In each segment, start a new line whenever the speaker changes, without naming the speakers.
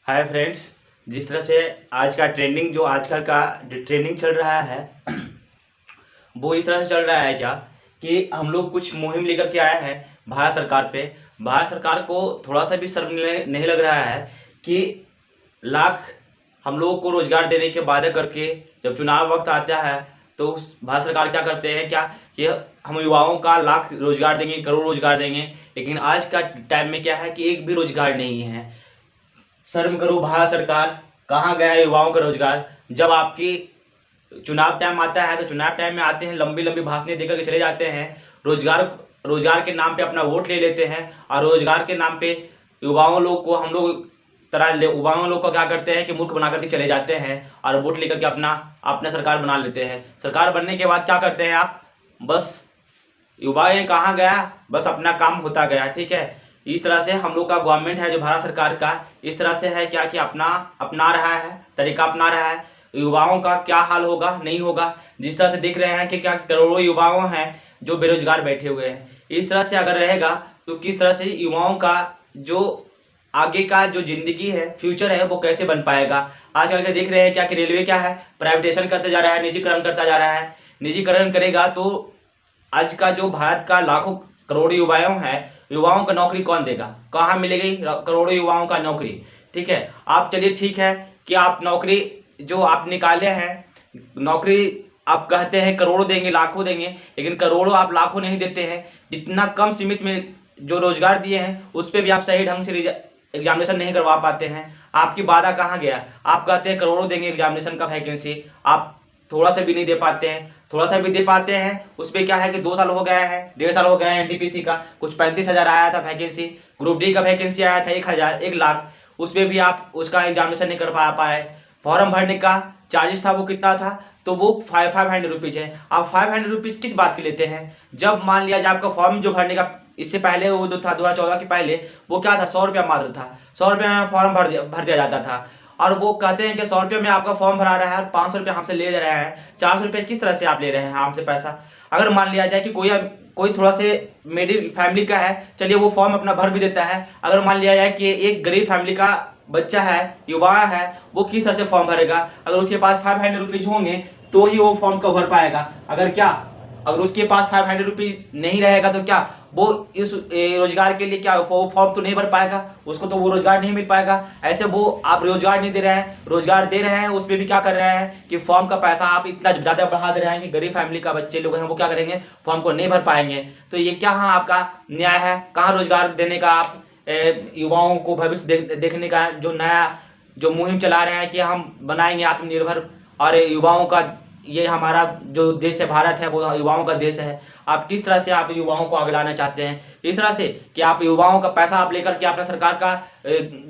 Hi friends. जिस तरह से आज का ट्रेंडिंग जो आजकल का जो ट्रेंडिंग चल रहा है वो इस तरह से चल रहा है क्या कि हम लोग कुछ मुहिम लेकर के आए हैं भारत सरकार पे। भारत सरकार को थोड़ा सा भी शर्म नहीं लग रहा है कि लाख हम लोगों को रोजगार देने के वादे करके जब चुनाव वक्त आता है तो भारत सरकार क्या करते हैं क्या कि हम युवाओं का लाख रोजगार देंगे, करोड़ रोजगार देंगे, लेकिन आज का टाइम में क्या है कि एक भी रोजगार नहीं है। शर्म करो भारत सरकार, कहाँ गया है युवाओं का रोजगार। जब आपकी चुनाव टाइम आता है तो चुनाव टाइम में आते हैं, लंबी लंबी भाषणें देकर के चले जाते हैं, रोजगार रोजगार के नाम पे अपना वोट ले लेते हैं और रोजगार के नाम पे युवाओं लोग को हम लोग युवाओं लोग को क्या करते हैं कि मूर्ख बना करके चले जाते हैं और वोट लेकर के अपना अपना सरकार बना लेते हैं। सरकार बनने के बाद क्या करते हैं आप, बस युवा ये कहाँ गया, बस अपना काम होता गया। ठीक है, इस तरह से हम लोग का गवर्नमेंट है जो भारत सरकार का इस तरह से है क्या कि अपना रहा है, तरीका अपना रहा है। युवाओं का क्या हाल होगा, नहीं होगा। जिस तरह से देख रहे हैं कि क्या करोड़ों युवाओं हैं जो बेरोजगार बैठे हुए हैं। इस तरह से अगर रहेगा तो किस तरह से युवाओं का जो आगे का जो जिंदगी है, फ्यूचर है, वो कैसे बन पाएगा। आजकल के देख रहे हैं क्या कि रेलवे क्या है, प्राइवेटेशन करते जा रहा है, निजीकरण करता जा रहा है। निजीकरण करेगा तो आज का जो भारत का लाखों करोड़ों युवाओं हैं, युवाओं को नौकरी कौन देगा, कहाँ मिलेगी करोड़ों युवाओं का नौकरी। ठीक है, आप चलिए ठीक है कि आप नौकरी जो आप निकाले हैं, नौकरी आप कहते हैं करोड़ों देंगे, लाखों देंगे, लेकिन करोड़ों आप लाखों नहीं देते हैं। जितना कम सीमित में जो रोजगार दिए हैं उस पर भी आप सही ढंग से एग्जामिनेशन नहीं करवा पाते हैं। आपकी वादा कहाँ गया, आप कहते हैं करोड़ों देंगे एग्जामिनेशन का वैकेंसी, आप थोड़ा सा भी नहीं दे पाते हैं। थोड़ा सा भी दे पाते हैं उस पर क्या है कि 2 साल हो गया है, 1.5 साल हो गया है। एनटीपीसी का कुछ 35,000 आया था वैकेंसी, ग्रुप डी का वैकेंसी आया था 1 लाख, उस पर भी आप उसका एग्जामिनेशन नहीं कर पाए। फॉर्म भरने का चार्जेस था वो कितना था, तो वो 500 रुपीज़ है। आप 500 रुपीज़ किस बात के लेते हैं। जब मान लिया जाए आपका फॉर्म जो भरने का इससे पहले वो जो था 2014 के पहले वो क्या था, 100 रुपया मात्र था। 100 रुपये में फॉर्म भर दिया जाता था और वो कहते हैं कि 100 रुपये में आपका फॉर्म भरा रहा है और 500 रुपये हमसे ले रहे हैं। 400 रुपये किस तरह से आप ले रहे हैं हमसे पैसा। अगर मान लिया जाए कि कोई थोड़ा से मिडिल फैमिली का है, चलिए वो फॉर्म अपना भर भी देता है। अगर मान लिया जाए कि एक गरीब फैमिली का बच्चा है, युवा है, वो किस तरह से फॉर्म भरेगा। अगर उसके पास 500 रुपीज़ होंगे तो ही वो फॉर्म को भर पाएगा। अगर उसके पास 500 रुपीज़ नहीं रहेगा तो क्या वो इस रोजगार के लिए क्या वो फॉर्म तो नहीं भर पाएगा, उसको तो वो रोजगार नहीं मिल पाएगा। ऐसे वो आप रोजगार नहीं दे रहे हैं, रोजगार दे रहे हैं उस पर भी क्या कर रहे हैं कि फॉर्म का पैसा आप इतना ज़्यादा बढ़ा दे रहे हैं कि गरीब फैमिली का बच्चे लोग हैं वो क्या करेंगे, फॉर्म को नहीं भर पाएंगे। तो ये क्या हाँ आपका न्याय है, कहाँ रोजगार देने का आप युवाओं को भविष्य देखने का जो नया जो मुहिम चला रहे हैं कि हम बनाएंगे आत्मनिर्भर और युवाओं का ये हमारा जो देश है भारत है वो युवाओं का देश है। आप किस तरह से आप युवाओं को आगे लाना चाहते हैं, इस तरह से कि आप युवाओं का पैसा आप लेकर के अपना सरकार का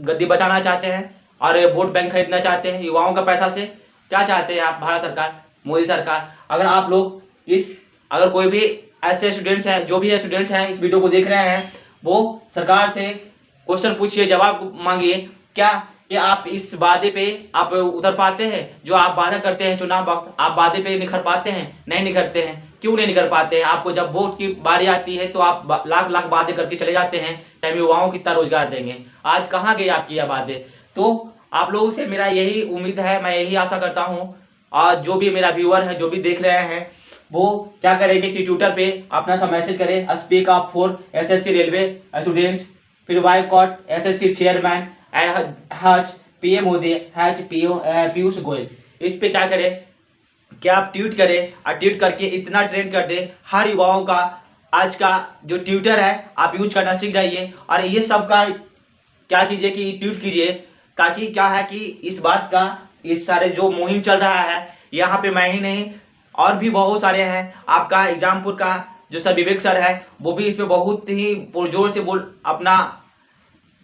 गद्दी बचाना चाहते हैं और वोट बैंक खरीदना चाहते हैं युवाओं का पैसा से। क्या चाहते हैं आप भारत सरकार, मोदी सरकार। अगर आप लोग अगर कोई भी ऐसे स्टूडेंट्स हैं, जो भी स्टूडेंट्स हैं इस वीडियो को देख रहे हैं, वो सरकार से क्वेश्चन पूछिए, जवाब मांगिए क्या कि आप इस वादे पे आप उतर पाते हैं। जो आप वादा करते हैं चुनाव वक्त, आप वादे पे निखर पाते हैं, नहीं निखरते हैं। क्यों नहीं निखर पाते हैं। आपको जब वोट की बारी आती है तो आप लाख लाख वादे करके चले जाते हैं कि हम युवाओं कितना रोजगार देंगे। आज कहाँ गए आपकी यह वादे। तो आप लोगों से मेरा यही उम्मीद है, मैं यही आशा करता हूँ और जो भी मेरा व्यूअर है, जो भी देख रहे हैं, वो क्या करेंगे कि ट्विटर पे अपना सा मैसेज करें, speak up for SSC railway students, फिर बायकॉट एसएससी चेयरमैन एंड हज पीएम मोदी हज पीयूष गोयल। इस पे क्या करें कि आप ट्वीट करें और ट्वीट करके इतना ट्रेंड कर दें हर युवाओं का। आज का जो ट्विटर है आप यूज करना सीख जाइए और ये सब का क्या कीजिए कि ट्वीट कीजिए, ताकि क्या है कि इस बात का इस सारे जो मुहिम चल रहा है यहाँ पे मैं ही नहीं और भी बहुत सारे हैं। आपका एग्जामपुर का जो सर विवेक सर है वो भी इस पर बहुत ही पुरजोर से अपना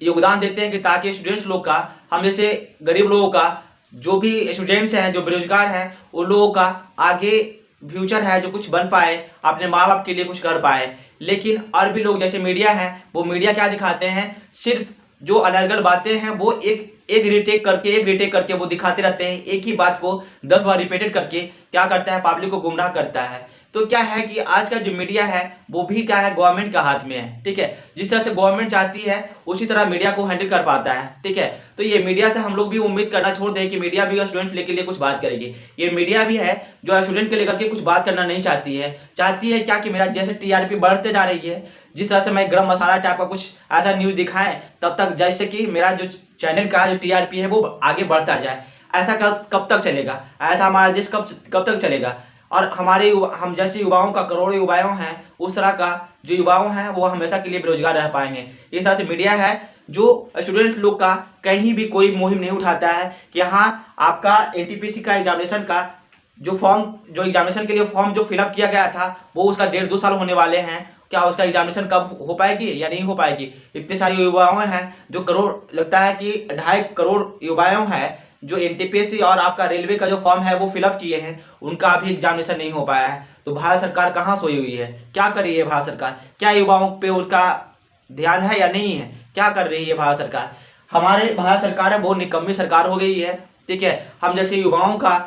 योगदान देते हैं कि ताकि स्टूडेंट्स लोग का, हम जैसे गरीब लोगों का, जो भी स्टूडेंट्स हैं जो बेरोजगार हैं उन लोगों का आगे फ्यूचर है जो कुछ बन पाए, अपने माँ बाप के लिए कुछ कर पाए। लेकिन और भी लोग जैसे मीडिया है, वो मीडिया क्या दिखाते हैं, सिर्फ जो अनर्गल बातें हैं वो एक रिटेक करके वो दिखाते रहते हैं। एक ही बात को 10 बार रिपीटेड करके क्या करता है, पब्लिक को गुमराह करता है। तो क्या है कि आज का जो मीडिया है वो भी क्या है, गवर्नमेंट का हाथ में है। ठीक है, जिस तरह से गवर्नमेंट चाहती है उसी तरह मीडिया को हैंडल कर पाता है। ठीक है, तो ये मीडिया से हम लोग भी उम्मीद करना छोड़ दें कि मीडिया भी स्टूडेंट्स लेके लिए कुछ बात करेगी। ये मीडिया भी है जो स्टूडेंट के लेकर के कुछ बात करना नहीं चाहती है। चाहती है क्या कि मेरा जैसे टीआरपी बढ़ते जा रही है, जिस तरह से मैं गरम मसाला टाइप का कुछ ऐसा न्यूज़ दिखाएं तब तक जैसे कि मेरा जो चैनल का जो टीआरपी है वो आगे बढ़ता जाए। ऐसा कब तक चलेगा? ऐसा हमारा देश कब तक चलेगा? और हम जैसे युवाओं का, करोड़ों युवाओं हैं, उस तरह का जो युवाओं हैं वो हमेशा के लिए बेरोजगार रह पाएंगे। इस तरह से मीडिया है जो स्टूडेंट लोग का कहीं भी कोई मुहिम नहीं उठाता है कि हाँ आपका एनटीपीसी का एग्जामिनेशन का जो एग्जामिनेशन के लिए फॉर्म जो फिलअप किया गया था वो उसका 1.5-2 साल होने वाले हैं, क्या उसका एग्जामिनेशन कब हो पाएगी या नहीं हो पाएगी। इतने सारे युवाओं हैं जो करोड़, लगता है कि 2.5 करोड़ युवाओं हैं जो एनटीपीसी और आपका रेलवे का जो फॉर्म है वो फिलअप किए हैं, उनका अभी एग्जामिनेशन नहीं हो पाया है। तो भारत सरकार कहाँ सोई हुई है? क्या कर रही है भारत सरकार? क्या युवाओं पे उसका ध्यान है या नहीं है? क्या कर रही है भारत सरकार? हमारे भारत सरकार है वो निकम्मी सरकार हो गई है। ठीक है, हम जैसे युवाओं का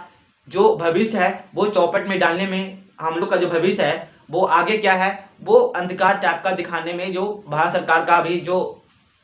जो भविष्य है वो चौपट में डालने में, हम लोग का जो भविष्य है वो आगे क्या है, वो अंधकार टाइप का दिखाने में जो भारत सरकार का भी जो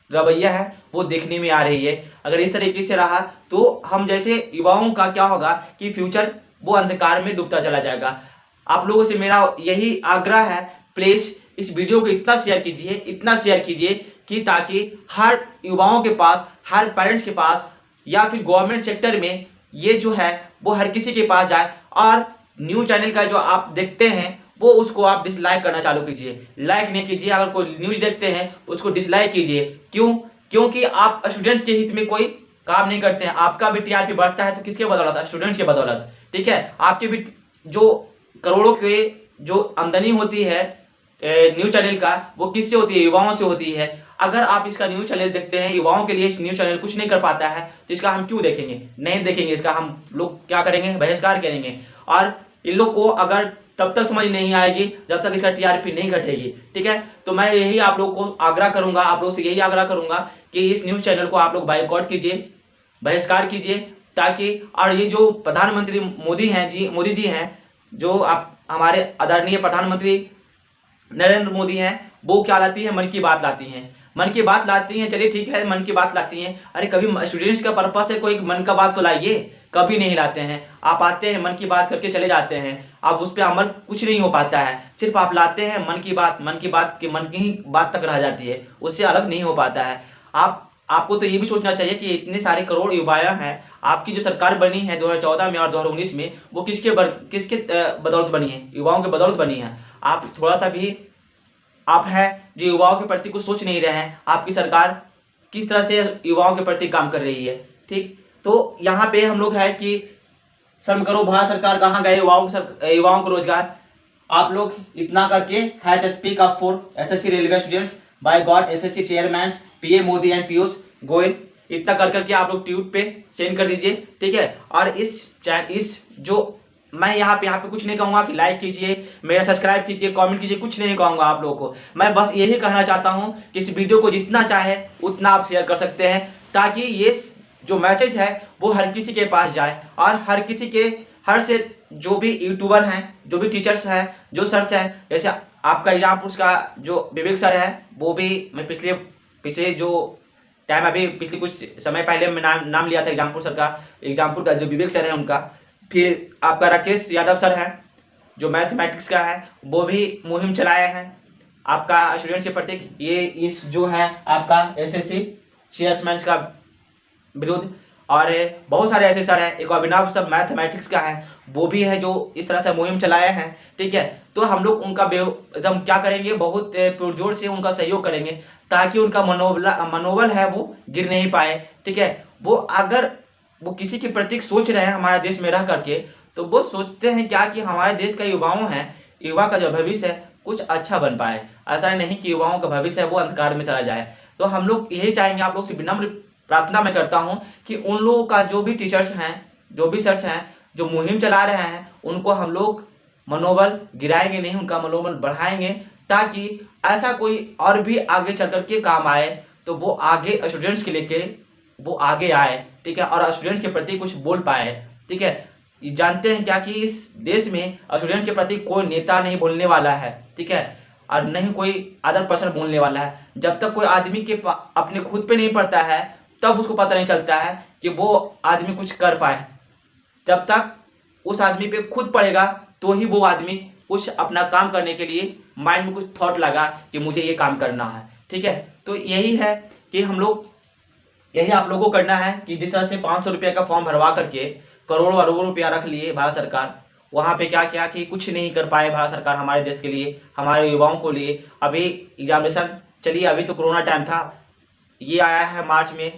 रवैया है वो देखने में आ रही है। अगर इस तरीके से रहा तो हम जैसे युवाओं का क्या होगा कि फ्यूचर वो अंधकार में डूबता चला जाएगा। आप लोगों से मेरा यही आग्रह है, प्लीज़ इस वीडियो को इतना शेयर कीजिए कि ताकि हर युवाओं के पास, हर पेरेंट्स के पास या फिर गवर्नमेंट सेक्टर में ये जो है वो हर किसी के पास जाए। और न्यूज़ चैनल का जो आप देखते हैं वो उसको आप डिसलाइक करना चालू कीजिए, लाइक नहीं कीजिए। अगर कोई न्यूज़ देखते हैं उसको डिसलाइक कीजिए। क्यों? क्योंकि आप स्टूडेंट के हित में कोई काम नहीं करते हैं। आपका भी टीआरपी बढ़ता है तो किसके बदौलत? स्टूडेंट्स के बदौलत। ठीक है, आपके भी जो करोड़ों के जो आमदनी होती है न्यूज़ चैनल का वो किससे होती है? युवाओं से होती है। अगर आप इसका न्यूज़ चैनल देखते हैं, युवाओं के लिए इस न्यूज़ चैनल कुछ नहीं कर पाता है तो इसका हम क्यों देखेंगे? नहीं देखेंगे। इसका हम लोग क्या करेंगे? बहिष्कार करेंगे। और इन लोग को अगर तब तक समझ नहीं आएगी जब तक इसका टीआरपी नहीं घटेगी। ठीक है, तो मैं यही आप लोग को आग्रह करूंगा, आप लोग से यही आग्रह करूंगा कि इस न्यूज़ चैनल को आप लोग बाइकआउट कीजिए, बहिष्कार कीजिए, ताकि और ये जो प्रधानमंत्री मोदी जी हैं, जो आप हमारे आदरणीय प्रधानमंत्री नरेंद्र मोदी हैं, वो क्या लाती है? मन की बात लाती हैं। मन की बात लाती हैं, चलिए ठीक है, मन की बात लाती हैं। अरे कभी स्टूडेंट्स का पर्पस है, कोई मन का बात तो लाइए। कभी नहीं लाते हैं। आप आते हैं, मन की बात करके चले जाते हैं, अब उस पर अमल कुछ नहीं हो पाता है। सिर्फ आप लाते हैं मन की बात मन की ही बात तक रह जाती है, उससे अलग नहीं हो पाता है। आपको तो ये भी सोचना चाहिए कि इतने सारे करोड़ युवा हैं, आपकी जो सरकार बनी है 2014 में और 2019 में, वो किसके बदौलत बनी है? युवाओं के बदौलत बनी है। आप थोड़ा सा भी आप है जो युवाओं के प्रति कुछ सोच नहीं रहे हैं। आपकी सरकार किस तरह से युवाओं के प्रति काम कर रही है? ठीक, तो यहाँ पे हम लोग है कि शर्म करो, भारत सरकार कहाँ गए युवाओं को रोजगार? आप लोग इतना करके hash speak up for SSC railway students by god SSC chairman PM Modi and Piyush Goyal, इतना कर करके आप लोग ट्वीट पे सेंड कर दीजिए। ठीक है, और इस जो मैं यहाँ पे कुछ नहीं कहूँगा कि लाइक कीजिए, मेरा सब्सक्राइब कीजिए, कमेंट कीजिए, कुछ नहीं कहूँगा आप लोगों को। मैं बस यही कहना चाहता हूँ कि इस वीडियो को जितना चाहे उतना आप शेयर कर सकते हैं, ताकि ये जो मैसेज है वो हर किसी के पास जाए और हर से जो भी यूट्यूबर हैं, जो भी टीचर्स हैं, जो सर्स हैं, जैसे आपका एग्जामपुर का जो विवेक सर है, वो भी मैं पिछले जो टाइम अभी पिछले कुछ समय पहले मैं नाम लिया था एग्जामपुर का जो विवेक सर है उनका। फिर आपका राकेश यादव सर है जो मैथमेटिक्स का है, वो भी मुहिम चलाए हैं आपका स्टूडेंट्स के प्रति। ये इस जो है आपका एसएससी चेयरमैन का विरुद्ध, और बहुत सारे ऐसे सर हैं, एक अभिनव सर मैथमेटिक्स का है, वो भी है जो इस तरह से मुहिम चलाए हैं। ठीक है, तो हम लोग उनका एकदम क्या करेंगे, बहुत पुरजोर से उनका सहयोग करेंगे ताकि उनका मनोबल है वो गिर नहीं पाए। ठीक है, वो अगर वो किसी के प्रति सोच रहे हैं हमारे देश में रह करके, तो वो सोचते हैं क्या कि हमारे देश का युवा का जो भविष्य है कुछ अच्छा बन पाए। ऐसा नहीं कि युवाओं का भविष्य है वो अंधकार में चला जाए। तो हम लोग यही चाहेंगे, आप लोग से विनम्र प्रार्थना मैं करता हूं कि उन लोगों का जो भी टीचर्स हैं, जो भी सर्स हैं, जो मुहिम चला रहे हैं, उनको हम लोग मनोबल गिराएंगे नहीं, उनका मनोबल बढ़ाएंगे, ताकि ऐसा कोई और भी आगे चल कर के काम आए, तो वो आगे स्टूडेंट्स के लेके वो आगे आए। ठीक है, और स्टूडेंट्स के प्रति कुछ बोल पाए। ठीक है, जानते हैं क्या कि इस देश में स्टूडेंट के प्रति कोई नेता नहीं बोलने वाला है, ठीक है, और नहीं कोई अदर पर्सन बोलने वाला है। जब तक कोई आदमी के अपने खुद पे नहीं पड़ता है तब उसको पता नहीं चलता है कि वो आदमी कुछ कर पाए। जब तक उस आदमी पे खुद पड़ेगा तो ही वो आदमी कुछ अपना काम करने के लिए माइंड में कुछ थॉट लगा कि मुझे ये काम करना है, ठीक है। तो यही है कि हम लोग, यही आप लोगों को करना है कि जिस तरह से 500 रुपये का फॉर्म भरवा करके करोड़ों अरबों रुपया रख लिए भारत सरकार, वहाँ पे क्या किया कि कुछ नहीं कर पाए भारत सरकार हमारे देश के लिए, हमारे युवाओं को लिए। अभी एग्जामिनेशन, चलिए अभी तो कोरोना टाइम था, ये आया है मार्च में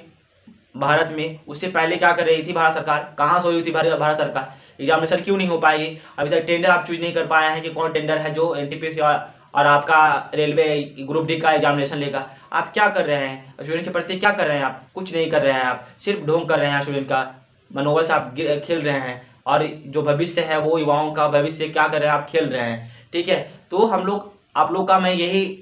भारत में, उससे पहले क्या कर रही थी भारत सरकार, कहाँ सोई हुई थी भारत सरकार, एग्जामिनेशन क्यों नहीं हो पाएगी। अभी तक टेंडर आप चूज नहीं कर पाए हैं कि कौन टेंडर है जो एनटीपीसी और आपका रेलवे ग्रुप डी का एग्जामिनेशन लेगा। आप क्या कर रहे हैं स्टूडेंट के प्रति, क्या कर रहे हैं आप, कुछ नहीं कर रहे हैं, आप सिर्फ ढोंग कर रहे हैं, स्टूडेंट का मनोबल से आप खेल रहे हैं, और जो भविष्य है वो युवाओं का भविष्य क्या कर रहे हैं आप खेल रहे हैं, ठीक है। तो हम लोग, आप लोग का मैं यही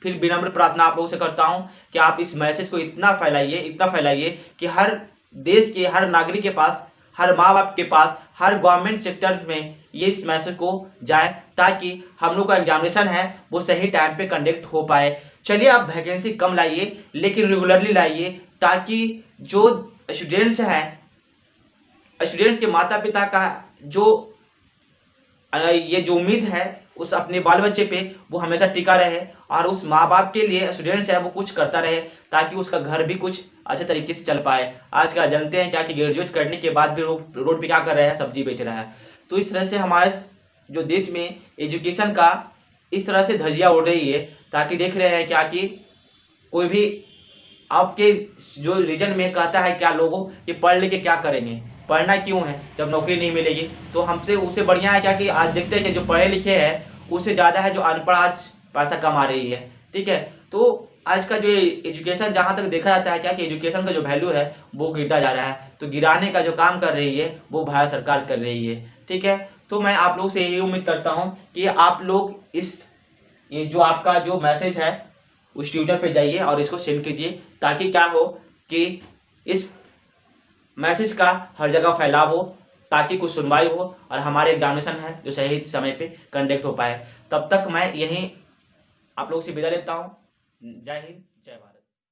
फिर विनम्र प्रार्थना आप लोगों से करता हूँ कि आप इस मैसेज को इतना फैलाइए कि हर देश के हर नागरिक के पास, हर माँ बाप के पास, हर गवर्नमेंट सेक्टर में ये इस मैसेज को जाए, ताकि हम लोग का एग्जामिनेशन है वो सही टाइम पे कंडक्ट हो पाए। चलिए आप वैकेंसी कम लाइए लेकिन रेगुलरली लाइए, ताकि जो स्टूडेंट्स हैं, स्टूडेंट्स के माता पिता का जो ये जो उम्मीद है उस अपने बाल बच्चे पे वो हमेशा टिका रहे, और उस माँ बाप के लिए स्टूडेंट्स है वो कुछ करता रहे, ताकि उसका घर भी कुछ अच्छे तरीके से चल पाए। आज का जानते हैं क्या कि ग्रेजुएट करने के बाद भी रोड पे क्या कर रहे हैं, सब्जी बेच रहा है। तो इस तरह से हमारे जो देश में एजुकेशन का इस तरह से धज्जियाँ उड़ रही है, ताकि देख रहे हैं क्या कि कोई भी आपके जो रीजन में कहता है क्या लोगों कि पढ़ लिख के क्या करेंगे, पढ़ना क्यों है जब नौकरी नहीं मिलेगी। तो हमसे उससे बढ़िया है क्या कि आज देखते हैं कि जो पढ़े लिखे हैं उससे ज़्यादा है जो अनपढ़ आज पैसा कमा रही है, ठीक है। तो आज का जो एजुकेशन, जहाँ तक देखा जाता है क्या कि एजुकेशन का जो वैल्यू है वो गिरता जा रहा है, तो गिराने का जो काम कर रही है वो भारत सरकार कर रही है, ठीक है। तो मैं आप लोग से यही उम्मीद करता हूँ कि आप लोग ये जो आपका जो मैसेज है उस ट्विटर पे जाइए और इसको सेंड कीजिए, ताकि क्या हो कि इस मैसेज का हर जगह फैलाव हो, ताकि कुछ सुनवाई हो और हमारे एग्जामिनेशन है जो सही समय पे कंडक्ट हो पाए। तब तक मैं यहीं आप लोग से विदा लेता हूँ। जय हिंद।